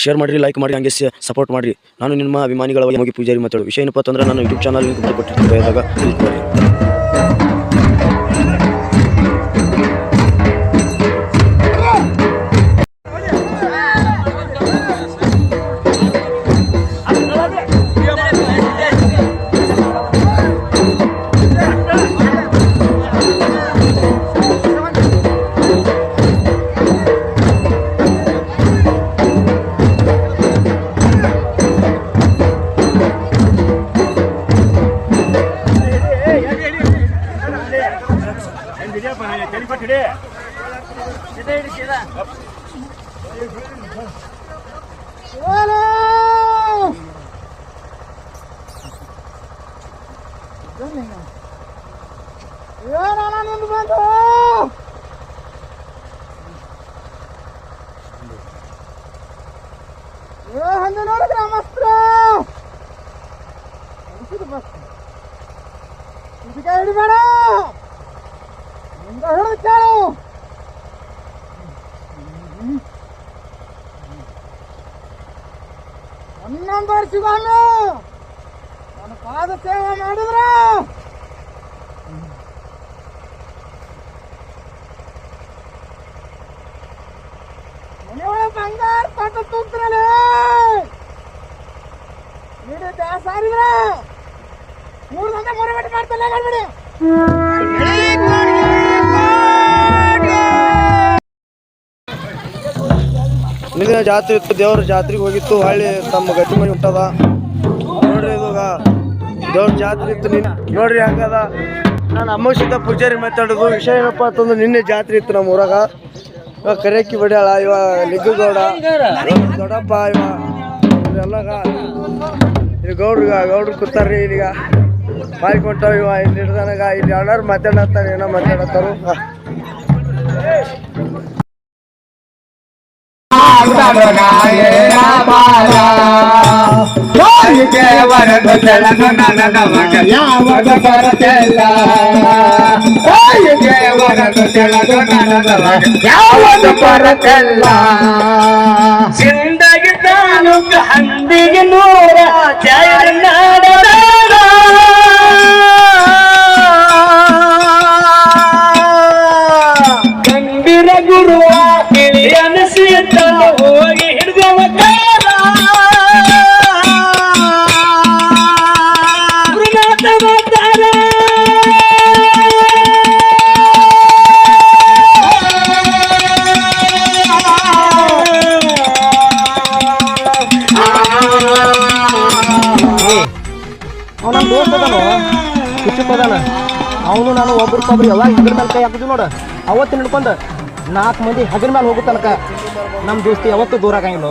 Share ಮಾಡಿರಿ, like ಮಾಡಿ, ಹಂಗೆ ಸಪೋರ್ಟ್ ಮಾಡಿರಿ. ನಾನು ನಿಮ್ಮ ಅಭಿಮಾನಿಗಳ ಹೋಗಿ ಪೂಜಾರಿ ಮಾತಾಡೋ ವಿಷಯ ಏನಪ್ಪ ಅಂತಂದ್ರೆ ನಾನು ಯೂಟ್ಯೂಬ್ ಚಾನಲ್ ಲಿಂಕ್ ಕೊಟ್ಟಿರ್ತೀನಿ. ಕ್ಲಿಕ್ ಮಾಡಿ. ಹನ್ನೊಂದು ವರ್ಷಗಳು ನನ್ನ ಪಾದ ಸೇವೆ ಮಾಡಿದ್ರ ಮನೆಯೊಳಗೆ ಬಂಗಾರ ಪಾಠ ತೂಗ್ತಿರಲ್ಲ ನೀಡಿ ದಾಸ ಆರಿದ್ರ 3 ಗಂಟೆ ಮೊರಬೇಟಿ ಮಾಡ್ತಲ್ಲ ಮಾಡ್ಬೇಡಿ. ಮುಂದಿನ ಜಾತ್ರೆ ಇತ್ತು, ದೇವ್ರ ಜಾತ್ರೆಗೆ ಹೋಗಿತ್ತು. ಹಳ್ಳಿ ತಮ್ಮ ಗತಿ ಮನೆ ಹುಟ್ಟದ ನೋಡ್ರಿ. ಇವಾಗ ದೇವ್ರ ಜಾತ್ರೆ ಇತ್ತು. ನೋಡ್ರಿ ಹಂಗದ. ನಾನು ಅಮ್ಮಸಿದ್ದ ಪೂಜಾರಿ ಮಾತಾಡೋದು ವಿಷಯ ಏನಪ್ಪ ಅಂತಂದ್ರೆ ನಿನ್ನೆ ಜಾತ್ರೆ ಇತ್ತು ನಮ್ಮ ಊರಾಗ. ಇವಾಗ ಕರೆಕ್ಕಿ ಬಡಿಯಾಳ, ಇವ ಲಿಗ್ಗಗೌಡ, ದೊಡ್ಡಪ್ಪ, ಇವೆಲ್ಲ ಗೌಡ್ರು ಕೂತಾರ್ರಿ. ಈಗ ಮಾಡ್ಕೊಂತಾವ. ಇವ ಇಲ್ಲಿ ಹಿಡ್ದನಾಗ ಇಲ್ಲಿ ಅಣ್ಣಾರು ಮಾತಾಡತ್ತಾರ, ಏನೋ ಮಾತಾಡತ್ತಾರು. ಯಾವುದು ಬರಕಲ್ಲ ಜಿಂದಗಿ ತಾನು ಹಂದಿಗೆ 100 ಚರನಾಡದ ಗಂಭೀರ ಗುರುವ ಇಳಿಯನಿಸಿದ್ದ ಹೋಗಿ ಹಿಡಿದವ ಕಾಲ ಮಾತಾಡ್ತಾರೆ. ನಮ್ಮ ದೋಸ್ತ ಅದಾನು ಕುಚ್ಚಪ್ಪದಾನ, ಅವನು ನಾನು ಒಬ್ರಿಗೊಬ್ರು ಯಾವಾಗ ಹೆಗರ ಮೇಲೆ ಕೈ ಹಾಕಿದ್ವಿ ನೋಡ, ಅವತ್ತು ಹಿಡ್ಕೊಂಡು 4 ಮಂದಿ ಹೆಗರ ಮೇಲೆ ಹೋಗೋ ತನಕ ನಮ್ಮ ದೋಸ್ತಿ ಯಾವತ್ತೂ ದೂರ ಆಗಂಗಿಲ್ಲ.